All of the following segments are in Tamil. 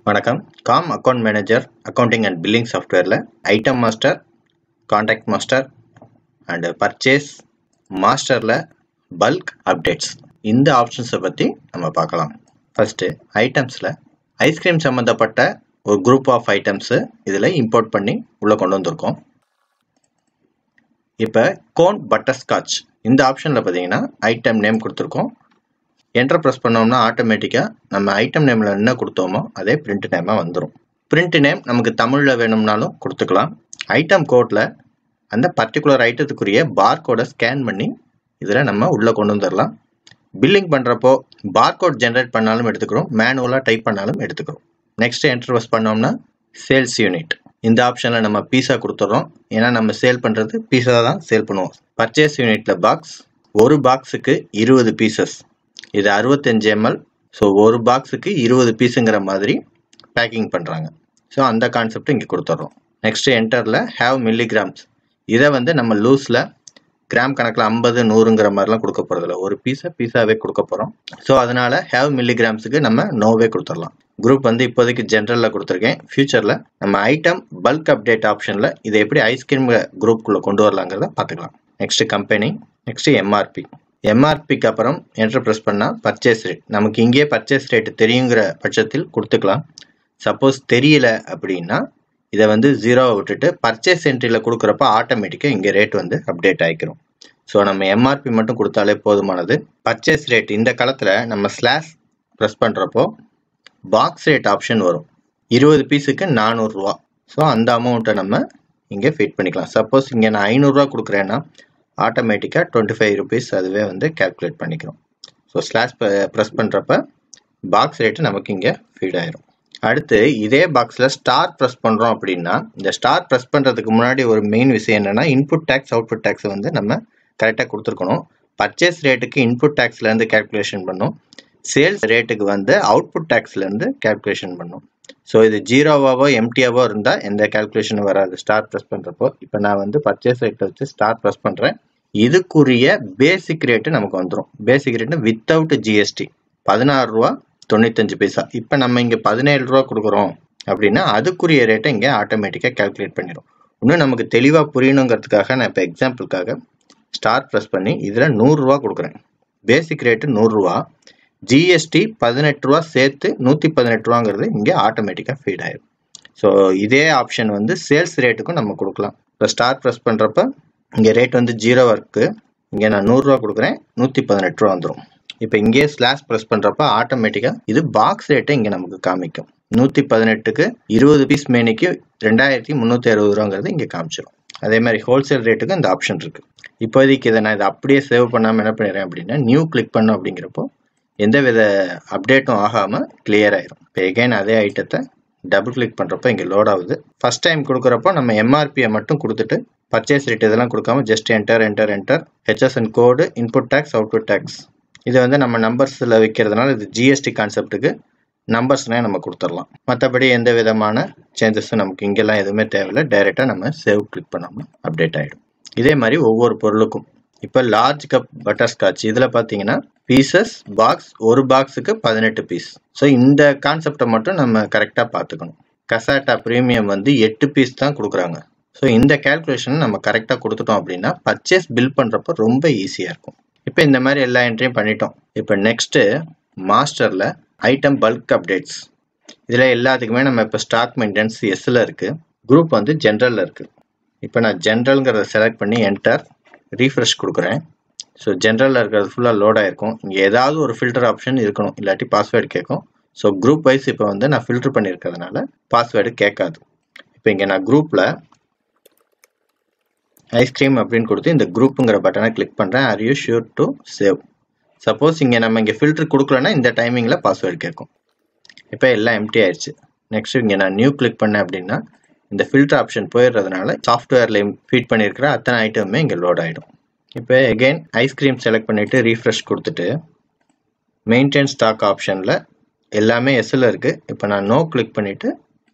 வணக்கம். காம் account manager accounting and billing சாஃப்ட்வேரில் item master, contact master and purchase மாஸ்டரில் பல்க் அப்டேட்ஸ் இந்த ஆப்ஷன்ஸை பற்றி நம்ம பார்க்கலாம். ஃபஸ்ட்டு ஐட்டம்ஸில் ஐஸ்கிரீம் சம்மந்தப்பட்ட ஒரு குரூப் ஆஃப் ஐட்டம்ஸு இதில் இம்போர்ட் பண்ணி உள்ளே கொண்டு வந்திருக்கோம். இப்போ கோன் பட்டர்ஸ்காட்ச் இந்த ஆப்ஷனில் பார்த்தீங்கன்னா ஐட்டம் நேம் கொடுத்துருக்கோம். என்டர் ப்ரெஸ் பண்ணோம்னா ஆட்டோமேட்டிக்காக நம்ம ஐட்டம் நேமில் என்ன கொடுத்தோமோ அதே பிரிண்ட் நேமாக வந்துடும். பிரிண்ட் நேம் நமக்கு தமிழில் வேணும்னாலும் கொடுத்துக்கலாம். ஐட்டம் கோடில் அந்த பர்டிகுலர் ஐட்டத்துக்குரிய பார்கோடை ஸ்கேன் பண்ணி இதில் நம்ம உள்ளே கொண்டு வந்துடலாம். பில்லிங் பண்ணுறப்போ பார்கோட் ஜென்ரேட் பண்ணாலும் எடுத்துக்கிறோம், மேனுவலாக டைப் பண்ணாலும் எடுத்துக்கிறோம். நெக்ஸ்ட்டு என்டர் ப்ரெஸ் பண்ணோம்னா சேல்ஸ் யூனிட் இந்த ஆப்ஷனில் நம்ம பீஸா கொடுத்துட்றோம். ஏன்னா நம்ம சேல் பண்ணுறது பீஸா தான் சேல் பண்ணுவோம். பர்ச்சேஸ் யூனிட்டில் பாக்ஸ், ஒரு பாக்ஸுக்கு 20 பீசஸ், இது 65 ml. ஸோ ஒரு பாக்ஸுக்கு 20 பீஸுங்கிற மாதிரி பேக்கிங் பண்ணுறாங்க. ஸோ அந்த கான்செப்ட் இங்கே கொடுத்துட்றோம். நெக்ஸ்ட்டு என்டரில் ஹேவ் மில்லிகிராம்ஸ், இதை நம்ம லூஸில் கிராம் கணக்கில் 50, 100ங்கிற மாதிரிலாம் கொடுக்க போகிறதில்ல, ஒரு பீஸாவே கொடுக்க போகிறோம். ஸோ அதனால் ஹேவ் மில்லிகிராம்ஸுக்கு நம்ம நோவே கொடுத்துடலாம். குரூப் இப்போதைக்கு ஜென்ரலில் கொடுத்துருக்கேன். ஃபியூச்சரில் நம்ம ஐட்டம் பல்க் அப்டேட் ஆப்ஷனில் இதை எப்படி ஐஸ்கிரீம் குரூப்புக்குள்ளே கொண்டு வரலாங்கிறத பார்த்துக்கலாம். Next company, next MRP. எம்ஆர்பிக்கு அப்புறம் என்டர் ப்ரெஸ் பண்ணால் பர்ச்சேஸ் ரேட், நமக்கு இங்கேயே பர்ச்சேஸ் ரேட்டு தெரியுங்கிற பட்சத்தில் கொடுத்துக்கலாம். சப்போஸ் தெரியல அப்படின்னா இதை 0 விட்டுட்டு பர்ச்சேஸ் என்ட்ரியில் கொடுக்குறப்ப ஆட்டோமேட்டிக்காக இங்கே ரேட் அப்டேட் ஆகிக்கிறோம். ஸோ நம்ம எம்ஆர்பி மட்டும் கொடுத்தாலே போதுமானது. பர்ச்சேஸ் ரேட் இந்த காலத்தில் நம்ம ஸ்லாஷ் ப்ரெஸ் பண்ணுறப்போ பாக்ஸ் ரேட் ஆப்ஷன் வரும். 20 பீஸுக்கு 400 ரூபா. ஸோ அந்த அமௌண்ட்டை நம்ம இங்கே ஃபிட் பண்ணிக்கலாம். சப்போஸ் இங்கே நான் 500 ரூபா கொடுக்குறேன்னா ஆட்டோமேட்டிக்காக 25 ருபீஸ் அதுவே கேல்குலேட் பண்ணிக்கிறோம். ஸோ ஸ்லாஷ் ப்ரெஸ் பண்ணுறப்ப பாக்ஸ் ரேட்டு நமக்கு இங்கே ஃபீட் ஆயிரும். அடுத்து இதே பாக்ஸில் ஸ்டார் ப்ரெஸ் பண்ணுறோம் அப்படின்னா இந்த ஸ்டார் ப்ரெஸ் பண்ணுறதுக்கு முன்னாடி ஒரு மெயின் விஷயம் என்னென்னா இன்புட் டேக்ஸ் அவுட்புட் டேக்ஸை நம்ம கரெக்டாக கொடுத்துருக்கணும். பர்ச்சேஸ் ரேட்டுக்கு இன்புட் டேக்ஸ்லேருந்து கேல்குலேஷன் பண்ணும், சேல்ஸ் ரேட்டுக்கு அவுட்புட் டேக்ஸ்லேருந்து கேல்குலேஷன் பண்ணும். ஸோ இது ஜீரோவாவோ எம்டியாவோ இருந்தால் எந்த கேல்குலேஷனும் வராது ஸ்டார் ப்ரெஸ் பண்ணுறப்போ. இப்போ நான் பர்ச்சேஸ் ரேட்டை வச்சு ஸ்டார் ப்ரெஸ் பண்ணுறேன். இதுக்குரிய பேசிக் ரேட்டு நமக்கு வந்துடும். பேசிக் ரேட்டு வித்தவுட் ஜிஎஸ்டி 16 ரூபா 95 பைசா. இப்போ நம்ம இங்கே 17 ரூபா கொடுக்குறோம் அப்படின்னா அதுக்குரிய ரேட்டை இங்கே ஆட்டோமேட்டிக்காக கேல்குலேட் பண்ணிடும். இன்னும் நமக்கு தெளிவாக புரியணுங்கிறதுக்காக நான் இப்போ எக்ஸாம்பிளுக்காக ஸ்டார் ப்ரெஸ் பண்ணி இதில் 100 ரூபா கொடுக்குறேன். பேசிக் ரேட்டு 100 ரூபா, ஜிஎஸ்டி 18 ரூபா சேர்த்து 118 ரூபாங்கிறது இங்கே ஆட்டோமேட்டிக்காக ஃபீட் ஆயிடும். ஸோ இதே ஆப்ஷன் சேல்ஸ் ரேட்டுக்கும் நம்ம கொடுக்கலாம். இப்போ ஸ்டார் ப்ரெஸ் பண்ணுறப்ப இங்கே ரேட் 0 இருக்குது, இங்கே நான் 100 ரூபா கொடுக்குறேன், 118 ரூபா வந்துடும். இப்போ இங்கே ஸ்லாஷ் ப்ரெஸ் பண்ணுறப்ப ஆட்டோமேட்டிக்காக இது பாக்ஸ் ரேட்டை இங்கே நமக்கு காமிக்கும். 118க்கு 20 பீஸ் மேனிக்கு 2360 ரூபாங்கிறது இங்கே காமிச்சிடும். அதே மாதிரி ஹோல்சேல் ரேட்டுக்கு இந்த ஆப்ஷன் இருக்குது. இப்போதைக்கு இதை நான் அப்படியே சேவ் பண்ணாமல் என்ன பண்ணிடுறேன் அப்படின்னா நியூ கிளிக் பண்ணோம் அப்படிங்கிறப்போ எந்த வித அப்டேட்டும் ஆகாமல் கிளியர் ஆயிரும். இப்போ எகைன் அதே ஐட்டத்தை டபுள் கிளிக் பண்ணுறப்போ இங்கே லோட் ஆகுது. ஃபஸ்ட் டைம் கொடுக்குறப்போ நம்ம எம்ஆர்பியை மட்டும் கொடுத்துட்டு பர்ச்சேஸ் ரேட் இதெல்லாம் கொடுக்காம just enter HSN code, input tax, output tax இது நம்ம நம்பர்ஸில் வைக்கிறதுனால இது ஜிஎஸ்டி கான்செப்ட்டுக்கு நம்பர்ஸ்னே நம்ம கொடுத்துடலாம். மற்றபடி எந்த விதமான சேஞ்சஸும் நமக்கு இங்கெல்லாம் எதுவுமே தேவையில்லை. டைரெக்டாக நம்ம சேவ் கிளிக் பண்ணோம்னா அப்டேட் ஆகிடும். இதே மாதிரி ஒவ்வொரு பொருளுக்கும் இப்போ லார்ஜ் கப் பட்டர்ஸ்காட்ச் இதில் பார்த்தீங்கன்னா பீசஸ் பாக்ஸ், ஒரு பாக்ஸுக்கு 18 பீஸ். ஸோ இந்த கான்செப்டை மட்டும் நம்ம கரெக்டாக பார்த்துக்கணும். கசாட்டா ப்ரீமியம் 8 பீஸ் தான் கொடுக்குறாங்க. ஸோ இந்த கேல்குலேஷனை நம்ம கரெக்டாக கொடுத்துட்டோம் அப்படின்னா பர்ச்சேஸ் பில் பண்ணுறப்போ ரொம்ப ஈஸியாக இருக்கும். இப்போ இந்த மாதிரி எல்லா என்ட்ரியும் பண்ணிட்டோம். இப்போ நெக்ஸ்ட்டு மாஸ்டரில் ஐட்டம் பல்க் அப்டேட்ஸ் இதில் எல்லாத்துக்குமே நம்ம இப்போ ஸ்டாக் மெயின்டெனன்ஸ் எஸ்ஸில் இருக்குது, குரூப் ஜென்ரலில் இருக்குது. இப்போ நான் ஜென்ரல்ங்கிறத செலக்ட் பண்ணி என்டர் ரீஃப்ரெஷ் கொடுக்குறேன். ஸோ ஜென்ரலில் இருக்கிறது ஃபுல்லாக லோட் ஆகிருக்கும். இங்கே ஏதாவது ஒரு ஃபில்டர் ஆப்ஷன் இருக்கணும், இல்லாட்டி பாஸ்வேர்டு கேட்கும். ஸோ குரூப் வைஸ் இப்போ நான் ஃபில்டர் பண்ணியிருக்கிறதுனால பாஸ்வேர்டு கேட்காது. இப்போ இங்கே நான் குரூப்பில் ஐஸ்கிரீம் அப்படின்னு கொடுத்து இந்த குரூப்புங்கிற பட்டனை கிளிக் பண்ணுறேன். Are you sure to save? Suppose நம்ம இங்கே ஃபில்டர் கொடுக்கலன்னா இந்த டைமிங்கில் பாஸ்வேர்டு கேட்கும். இப்போ எல்லாம் எம்டி ஆயிடுச்சு. நெக்ஸ்ட் இங்கே நான் நியூ கிளிக் பண்ணேன் அப்படின்னா இந்த ஃபில்டர் ஆப்ஷன் போயிடுறதுனால சாஃப்ட்வேரில் ஃபீட் பண்ணியிருக்கிற அத்தனை ஐட்டமுமே இங்கே லோட் ஆகிடும். இப்போ எகெயின் ஐஸ்கிரீம் செலக்ட் பண்ணிவிட்டு ரீஃப்ரெஷ் கொடுத்துட்டு மெயின்டைன் ஸ்டாக் ஆப்ஷனில் எல்லாமே எஸ்ஸில் இருக்குது. இப்போ நான் நோ கிளிக் பண்ணிவிட்டு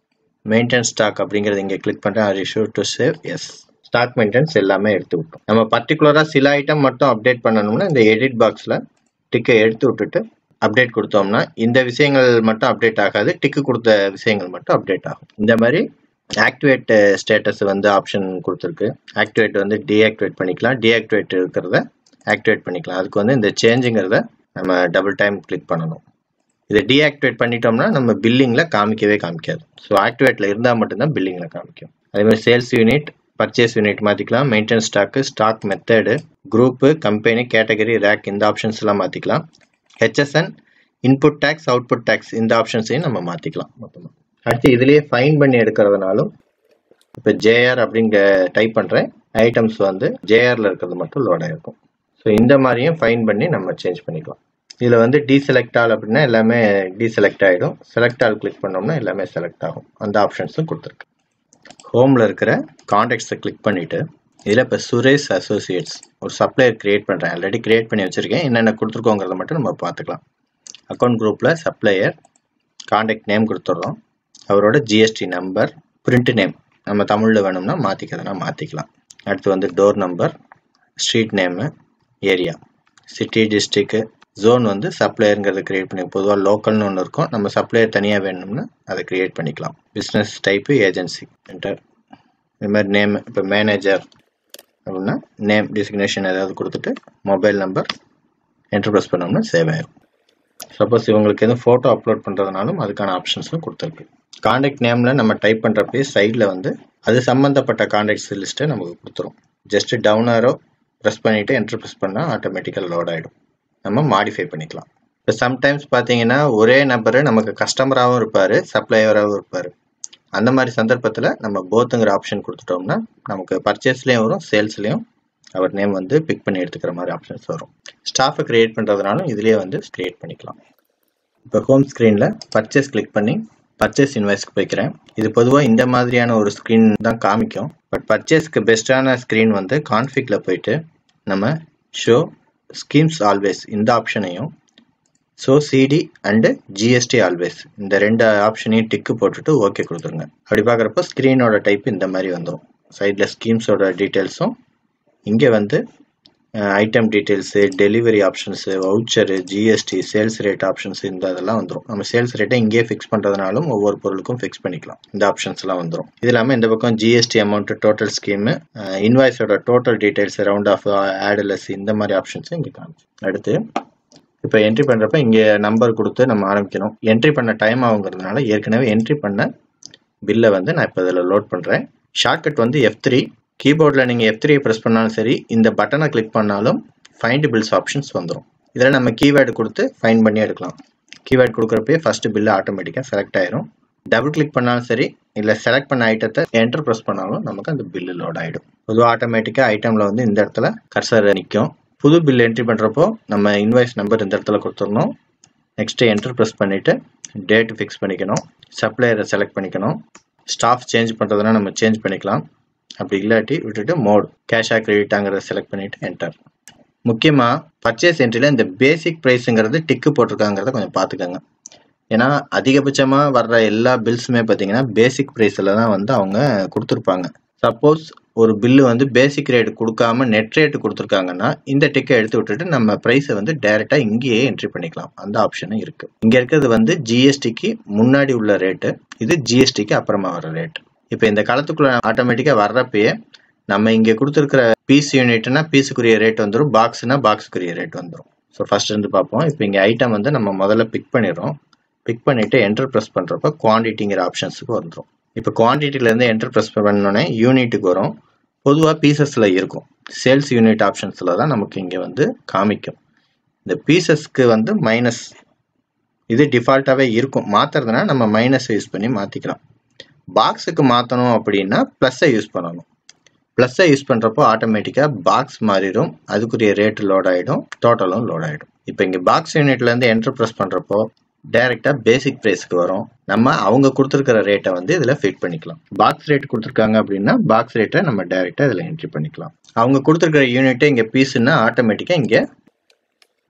மெயின்டைன் ஸ்டாக் அப்படிங்கிறது இங்கே கிளிக் பண்ணுறேன். Are you sure to save? Yes. Stock maintenance எல்லாமே எடுத்து விட்டோம். நம்ம பர்டிகுலராக சில ஐட்டம் மட்டும் அப்டேட் பண்ணணும்னா இந்த எடிட் பாக்ஸில் டிக்கை எடுத்து விட்டுட்டு அப்டேட் கொடுத்தோம்னா இந்த விஷயங்கள் மட்டும் அப்டேட் ஆகாது, டிக்கு கொடுத்த விஷயங்கள் மட்டும் அப்டேட் ஆகும். இந்த மாதிரி ஆக்டிவேட் ஸ்டேட்டஸ் வந்து ஆப்ஷன் கொடுத்துருக்கு. ஆக்டிவேட் வந்து டீஆக்டிவேட் பண்ணிக்கலாம், டீஆக்டிவேட் இருக்கிறத ஆக்டிவேட் பண்ணிக்கலாம். அதுக்கு வந்து இந்த சேஞ்சுங்கிறத நம்ம டபுள் டைம் கிளிக் பண்ணணும். இதை டீஆக்டிவேட் பண்ணிட்டோம்னா நம்ம பில்லிங்கில் காமிக்கவே காமிக்காது. ஸோ ஆக்டிவேட்டில் இருந்தால் மட்டும்தான் பில்லிங்கில் காமிக்கும். அதேமாதிரி சேல்ஸ் யூனிட், பர்ச்சேஸ் யூனிட் மாற்றிக்கலாம், maintenance stock, stock method, group, company, category, rack இந்த ஆப்ஷன்ஸ்லாம் மாற்றிக்கலாம். HSN, input tax, output tax இந்த ஆப்ஷன்ஸையும் நம்ம மாற்றிக்கலாம் மொத்தமாக. அடுத்து இதுலேயே ஃபைன் பண்ணி எடுக்கிறதுனாலும் இப்போ ஜேஆர் அப்படிங்க டைப் பண்ணுறேன், ஐட்டம்ஸ் வந்து ஜேஆரில் இருக்கிறது மட்டும் லோட் ஆகிருக்கும். ஸோ இந்த மாதிரியும் ஃபைன் பண்ணி நம்ம சேஞ்ச் பண்ணிக்கலாம். இதில் வந்து டீசெலக்ட் ஆல் அப்படின்னா எல்லாமே டீசெலக்ட் ஆகிடும், செலக்ட் ஆல் கிளிக் பண்ணோம்னா எல்லாமே செலக்ட் ஆகும். அந்த ஆப்ஷன்ஸும் கொடுத்துருக்கு. ஹோமில் இருக்கிற கான்டாக்ட்ஸை கிளிக் பண்ணிவிட்டு இதில் இப்போ சுரேஷ் அசோசியேட்ஸ் ஒரு சப்ளையர் க்ரியேட் பண்ணுறேன். ஆல்ரெடி க்ரியேட் பண்ணி வச்சுருக்கேன், என்னென்ன கொடுத்துருக்கோங்கிறத மட்டும் நம்ம பார்த்துக்கலாம். அக்கௌண்ட் குரூப்பில் சப்ளையர், கான்டாக்ட் நேம் கொடுத்துட்றோம், அவரோட ஜிஎஸ்டி நம்பர், பிரிண்ட் நேம் நம்ம தமிழில் வேணும்னா மாற்றிக்கிறதுனா மாற்றிக்கலாம். அடுத்து வந்து door number, street name, area, city, district, zone வந்து சப்ளையருங்கிறத க்ரியேட் பண்ணி, பொதுவாக லோக்கல்னு ஒன்று இருக்கும், நம்ம சப்ளையர் தனியாக வேணும்னா அதை க்ரியேட் பண்ணிக்கலாம். Business type agency, enter. இது மாதிரி நேம் இப்போ மேனேஜர் அப்படின்னா நேம் டிசிக்னேஷன் ஏதாவது கொடுத்துட்டு மொபைல் நம்பர் என்டர் ப்ரெஸ் பண்ணோம்னா சேவ் ஆயிடும். சப்போஸ் இவங்களுக்கு எதுவும் ஃபோட்டோ அப்லோட் பண்ணுறதுனாலும் அதுக்கான ஆப்ஷன்ஸும் கொடுத்துருக்கு. கான்டாக்ட் நேமில் நம்ம டைப் பண்ணுறப்பே சைடில் வந்து அது சம்மந்தப்பட்ட கான்டாக்ட்ஸ் லிஸ்ட்டை நமக்கு கொடுத்துரும். ஜஸ்ட் டவுன் ஆரோ ப்ரெஸ் பண்ணிவிட்டு என்டர் ப்ரெஸ் பண்ணால் ஆட்டோமேட்டிக்காக லோட் ஆகிடும். நம்ம மாடிஃபை பண்ணிக்கலாம். இப்போ சம்டைம்ஸ் பார்த்தீங்கன்னா ஒரே நபர் நமக்கு கஸ்டமராகவும் இருப்பார், சப்ளையராகவும் இருப்பார். அந்த மாதிரி சந்தர்ப்பத்தில் நம்ம போத்துங்கிற ஆப்ஷன் கொடுத்துட்டோம்னா நமக்கு பர்ச்சேஸ்லேயும் வரும், சேல்ஸ்லேயும் அவர் நேம் வந்து பிக் பண்ணி எடுத்துக்கிற மாதிரி ஆப்ஷன்ஸ் வரும். ஸ்டாஃபை க்ரியேட் பண்ணுறதுனாலும் இதுலேயே வந்து க்ரியேட் பண்ணிக்கலாம். இப்போ ஹோம் ஸ்க்ரீனில் பர்ச்சேஸ் கிளிக் பண்ணி பர்ச்சேஸ் இன்வாய்ஸ்க்கு போய்க்கிறேன். இது பொதுவாக இந்த மாதிரியான ஒரு ஸ்க்ரீன் தான் காமிக்கும். பட் பர்ச்சேஸ்க்கு பெஸ்ட்டான ஸ்க்ரீன் வந்து கான்ஃபிகில் போயிட்டு நம்ம ஷோ ஸ்கீம்ஸ் ஆல்வேஸ் இந்த ஆப்ஷனையும், so CD and GST always இந்த ரெண்டு ஆப்ஷனையும் டிக்கு போட்டுட்டு ஓகே கொடுத்துருங்க. அப்படி பார்க்குறப்போ ஸ்க்ரீனோட டைப் இந்த மாதிரி வந்துடும். சைடில் ஸ்கீம்ஸோட டீட்டெயில்ஸும், இங்கே வந்து item details, delivery options, voucher, GST, sales rate options இந்த இதெல்லாம் வந்துடும். நம்ம சேல்ஸ் ரேட்டை இங்கேயே ஃபிக்ஸ் பண்ணுறதுனாலும் ஒவ்வொரு பொருளுக்கும் ஃபிக்ஸ் பண்ணிக்கலாம். இந்த ஆப்ஷன்ஸ்லாம் வந்துடும். இது இல்லாமல் இந்த பக்கம் ஜிஎஸ்டி அமௌண்ட்டு, டோட்டல் ஸ்கீமு, இன்வாய்ஸோட டோட்டல் டீட்டெயில்ஸ், ரவுண்ட் ஆஃப், ஆடுலஸ் இந்த மாதிரி ஆப்ஷன்ஸும் இங்கே காமிச்சு. அடுத்து இப்போ என்ட்ரி பண்ணுறப்ப இங்கே நம்பர் கொடுத்து நம்ம ஆரம்பிக்கணும். என்ட்ரி பண்ண டைம் ஆகுங்கிறதுனால ஏற்கனவே என்ட்ரி பண்ண பில்லை வந்து நான் இப்போ இதில் லோட் பண்ணுறேன். ஷார்ட்கட் வந்து F3. கீபோர்டில் நீங்கள் F3 ப்ரெஸ் பண்ணாலும் சரி, இந்த பட்டனை கிளிக் பண்ணாலும் ஃபைண்ட் பில்ஸ் ஆப்ஷன்ஸ் வந்துடும். இதில் நம்ம கீவேர்டு கொடுத்து ஃபைண்ட் பண்ணி எடுக்கலாம். கீவேர்டு கொடுக்குறப்பே ஃபஸ்ட்டு பில்லு ஆட்டோமேட்டிக்காக செலக்ட் ஆயிரும். டபுள் கிளிக் பண்ணாலும் சரி, இல்லை செலக்ட் பண்ண ஐட்டத்தை என்டர் ப்ரெஸ் பண்ணாலும் நமக்கு அந்த பில்லு லோட் ஆகிடும். பொதுவாக ஆட்டோமேட்டிக்காக ஐட்டமில் வந்து இந்த இடத்துல கர்சர் நிற்கும். புது பில் என்ட்ரி பண்ணுறப்போ நம்ம இன்வாய்ஸ் நம்பர் இந்த இடத்துல கொடுத்துடணும். நெக்ஸ்ட்டு என்டர் ப்ரெஸ் பண்ணிவிட்டு டேட்டு ஃபிக்ஸ் பண்ணிக்கணும், சப்ளையரை செலக்ட் பண்ணிக்கணும். ஸ்டாஃப் சேஞ்ச் பண்ணுறதுனா நம்ம சேஞ்ச் பண்ணிக்கலாம், அப்படி இல்லாட்டி விட்டுட்டு மோட் கேஷா கிரெடிட்டாங்கிறத செலக்ட் பண்ணிவிட்டு என்டர். முக்கியமாக பர்ச்சேஸ் என்ட்ரியில் இந்த பேசிக் ப்ரைஸுங்கிறது டிக்கு போட்டிருக்காங்கிறத கொஞ்சம் பார்த்துக்கோங்க. ஏன்னா அதிகபட்சமாக வர்ற எல்லா பில்ஸுமே பார்த்தீங்கன்னா பேசிக் ப்ரைஸில் தான் வந்து அவங்க கொடுத்துருப்பாங்க. சப்போஸ் ஒரு பில்லு வந்து பேசிக் ரேட் கொடுக்காம நெட் ரேட்டு கொடுத்துருக்காங்கன்னா இந்த டிக்கை எடுத்து விட்டுட்டு நம்ம ப்ரைஸை வந்து டைரெக்டாக இங்கேயே என்ட்ரி பண்ணிக்கலாம். அந்த ஆப்ஷனும் இருக்குது. இங்கே இருக்கிறது வந்து ஜிஎஸ்டிக்கு முன்னாடி உள்ள ரேட்டு, இது ஜிஎஸ்டிக்கு அப்புறமா வர ரேட்டு. இப்போ இந்த காலத்துக்குள்ள ஆட்டோமேட்டிக்காக வர்றப்பயே நம்ம இங்கே கொடுத்துருக்கிற பீஸ் யூனிட்னா பீஸுக்குரிய ரேட் வந்துடும், பாக்ஸ்னா பாக்ஸுக்குரிய ரேட் வந்துடும். ஸோ ஃபர்ஸ்ட் இருந்து பார்ப்போம். இப்போ இங்கே ஐட்டம் வந்து நம்ம முதல்ல பிக் பண்ணிடுறோம். பிக் பண்ணிவிட்டு என்டர் ப்ரெஸ் பண்ணுறப்ப குவான்டிட்டிங்கிற ஆப்ஷன்ஸுக்கு வந்துடும். இப்போ குவான்டிட்டிலேருந்து என்டர் ப்ரெஸ் பண்ணோன்னே யூனிட்டுக்கு வரும். பொதுவாக பீசஸில் இருக்கும், சேல்ஸ் யூனிட் ஆப்ஷன்ஸில் தான் நமக்கு இங்கே வந்து காமிக்கும். இந்த பீசஸ்க்கு வந்து மைனஸ் இது டிஃபால்ட்டாகவே இருக்கும். மாற்றுறதுனா நம்ம மைனஸை யூஸ் பண்ணி மாற்றிக்கலாம். பாக்ஸுக்கு மாற்றணும் அப்படின்னா ப்ளஸ்ஸை யூஸ் பண்ணணும். ப்ளஸ்ஸை யூஸ் பண்ணுறப்போ ஆட்டோமேட்டிக்காக பாக்ஸ் மாறிடும், அதுக்குரிய ரேட்டு லோட் ஆகிடும், டோட்டலும் லோட் ஆகிடும். இப்போ இங்கே பாக்ஸ் யூனிட்லேருந்து என்டர் ப்ரெஸ் பண்ணுறப்போ டைரெக்டாக பேசிக் ப்ரைஸ்க்கு வரும். நம்ம அவங்க கொடுத்துருக்கிற ரேட்டை வந்து இதில் ஃபிட் பண்ணிக்கலாம். பாக்ஸ் ரேட் கொடுத்துருக்காங்க அப்படின்னா பாக்ஸ் ரேட்டை நம்ம டைரெக்டாக இதில் என்ட்ரி பண்ணிக்கலாம். அவங்க கொடுத்துருக்கிற யூனிட்டை இங்கே பீஸுன்னா ஆட்டோமேட்டிக்காக இங்கே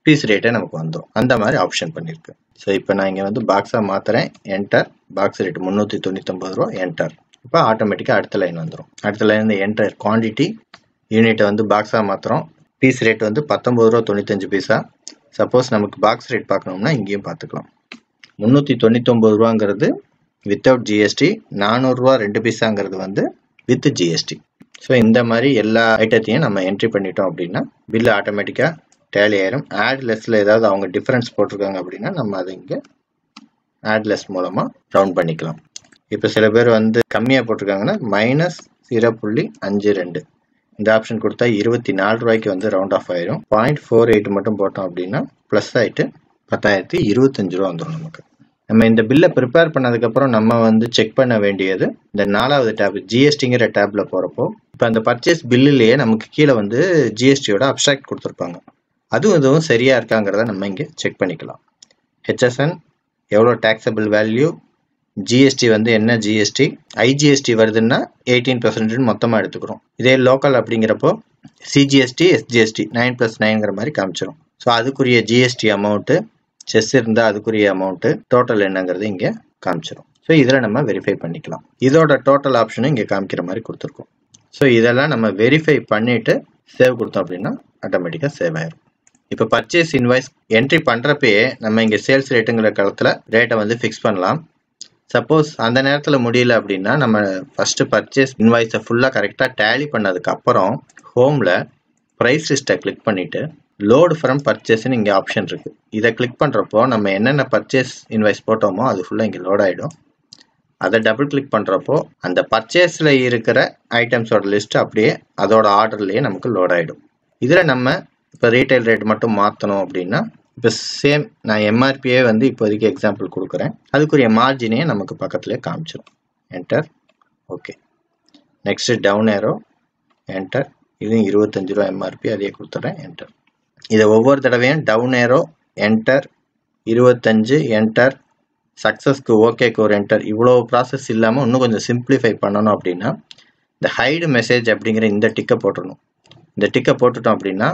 பீஸ் ரேட்டே நமக்கு வந்துடும். அந்த மாதிரி ஆப்ஷன் பண்ணியிருக்கு. ஸோ இப்போ நான் இங்கே வந்து பாக்ஸாக மாற்றுறேன், என்டர். பாக்ஸ் ரேட் 399 ரூபா, என்டர். இப்போ ஆட்டோமேட்டிக்காக அடுத்த லைன் வந்துடும். அடுத்த லைன் வந்து என்டர் குவான்டிட்டி யூனிட்டை வந்து பாக்ஸாக மாற்றுறோம். பீஸ் ரேட் வந்து 19.95 ரூபா. சப்போஸ் நமக்கு பாக்ஸ் ரேட் பார்க்கணும்னா இங்கேயும் பார்த்துக்கலாம். 399 ரூபாங்கிறது வித்தவுட் ஜிஎஸ்டி, 400 ரூபா 2 பைசாங்கிறது வந்து வித் ஜிஎஸ்டி. ஸோ இந்த மாதிரி எல்லா ஐட்டத்தையும் நம்ம என்ட்ரி பண்ணிட்டோம் அப்படின்னா பில் ஆட்டோமேட்டிக்காக டேலி ஆயிரும். ஆட் லெஸ்ஸில் ஏதாவது அவங்க டிஃப்ரென்ஸ் போட்டிருக்காங்க அப்படின்னா நம்ம அதை இங்கே ஆட் லெஸ் மூலமாக ரவுண்ட் பண்ணிக்கலாம். இப்போ சில பேர் வந்து கம்மியாக போட்டிருக்காங்கன்னா -0.52 இந்த ஆப்ஷன் கொடுத்தா 24 ரூபாய்க்கு வந்து ரவுண்ட் ஆஃப் ஆயிரும். 0.48 மட்டும் போட்டோம் அப்படின்னா ப்ளஸ் ஆகிட்டு 10,025 ரூபா வந்துடும் நமக்கு. நம்ம இந்த பில்லை ப்ரிப்பேர் பண்ணதுக்கப்புறம் நம்ம வந்து செக் பண்ண வேண்டியது இந்த 4வது டேப் ஜிஎஸ்டிங்கிற டேப்ல போகிறப்போ இப்போ அந்த பர்ச்சேஸ் பில்லுலேயே நமக்கு கீழே வந்து ஜிஎஸ்டியோட அப்ஸ்ட்ராக்ட் கொடுத்துருப்பாங்க. இதுவும் சரியா இருக்காங்கிறத நம்ம இங்கே செக் பண்ணிக்கலாம். ஹெச்எஸ்என் எவ்வளோ டேக்ஸபிள் வேல்யூ, ஜிஎஸ்டி வந்து என்ன ஜிஎஸ்டி, ஐஜிஎஸ்டி வருதுன்னா 18% மொத்தமாக எடுத்துக்கிறோம். இதே லோக்கல் அப்படிங்கிறப்போ சிஜிஎஸ்டி எஸ்ஜிஎஸ்டி 9+9ங்கிற மாதிரி காமிச்சிடும். ஸோ அதுக்குரிய ஜிஎஸ்டி அமௌண்ட்டு, செஸ் இருந்தால் அதுக்குரிய அமௌண்ட்டு, டோட்டல் என்னங்கிறது இங்கே காமிச்சிடும். ஸோ இதில் நம்ம வெரிஃபை பண்ணிக்கலாம். இதோட டோட்டல் ஆப்ஷனும் இங்கே காமிக்கிற மாதிரி கொடுத்துருக்கோம். ஸோ இதெல்லாம் நம்ம வெரிஃபை பண்ணிவிட்டு சேவ் கொடுத்தோம் அப்படின்னா ஆட்டோமேட்டிக்காக சேவ் ஆயிடும். இப்போ பர்ச்சேஸ் இன்வாய்ஸ் என்ட்ரி பண்ணுறப்பயே நம்ம இங்கே சேல்ஸ் ரேட்டுங்கிற காலத்தில் ரேட்டை வந்து ஃபிக்ஸ் பண்ணலாம். சப்போஸ் அந்த நேரத்தில் முடியல அப்படின்னா நம்ம ஃபஸ்ட்டு பர்ச்சேஸ் இன்வாய்ஸை ஃபுல்லாக கரெக்டாக டேலி பண்ணதுக்கப்புறம் ஹோமில் ப்ரைஸ் லிஸ்ட்டை கிளிக் பண்ணிவிட்டு லோடு ஃப்ரம் பர்ச்சேஸ்ன்னு இங்கே ஆப்ஷன் இருக்குது. இதை கிளிக் பண்ணுறப்போ நம்ம என்னென்ன பர்ச்சேஸ் இன்வாய்ஸ் போட்டோமோ அது ஃபுல்லாக இங்கே லோட் ஆகிடும். அதை டபுள் கிளிக் பண்ணுறப்போ அந்த பர்ச்சேஸில் இருக்கிற ஐட்டம்ஸோட லிஸ்ட் அப்படியே அதோட ஆர்டர்லேயே நமக்கு லோட் ஆகிடும். இதில் நம்ம இப்போ ரீட்டைல் ரேட் மட்டும் மாற்றணும் அப்படின்னா இப்போ சேம் நான் எம்ஆர்பியே வந்து இப்போதைக்கு எக்ஸாம்பிள் கொடுக்குறேன். அதுக்குரிய மார்ஜினே நமக்கு பக்கத்துலேயே காமிச்சிடும். Enter. Okay. Next down arrow. Enter. இதுவும் 25 ரூபா எம்ஆர்பி, அதையே கொடுத்துட்றேன். என்டர். இதை ஒவ்வொரு தடவையும் டவுன் ஏரோ, என்டர், 25, என்டர், சக்ஸஸ்க்கு ஓகேக்கு ஒரு என்டர், இவ்வளோ ப்ராசஸ் இல்லாமல் இன்னும் கொஞ்சம் சிம்பிளிஃபை பண்ணணும் அப்படின்னா இந்த ஹைடு மெசேஜ் அப்படிங்கிற இந்த டிக்கை போட்டுடணும். இந்த டிக்கை போட்டுட்டோம் அப்படின்னா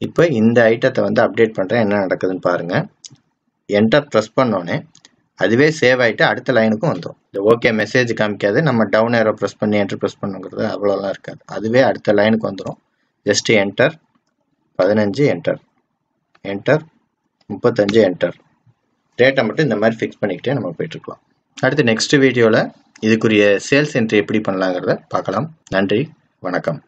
இப்போ இந்த ஐட்டத்தை வந்து அப்டேட் பண்ணுறேன், என்ன நடக்குதுன்னு பாருங்கள். என்டர் ப்ரெஸ் பண்ணோன்னே அதுவே சேவ் ஆகிட்டு அடுத்த லைனுக்கும் வந்துடும். இந்த ஓகே மெசேஜ் காமிக்காது. நம்ம டவுன் ஏரோ ப்ரெஸ் பண்ணி என்டர் ப்ரெஸ் பண்ணுங்கிறது அவ்வளோலாம் இருக்காது. அதுவே அடுத்த லைனுக்கு வந்துடும். Just enter 15, enter, enter 35, enter. ரேட்டை மட்டும் இந்த மாதிரி ஃபிக்ஸ் பண்ணிக்கிட்டே நம்ம போயிட்டுருக்கலாம். அடுத்து நெக்ஸ்ட் வீடியோவில் இதுக்குரிய சேல்ஸ் என்ட்ரி எப்படி பண்ணலாங்கிறத பார்க்கலாம். நன்றி, வணக்கம்.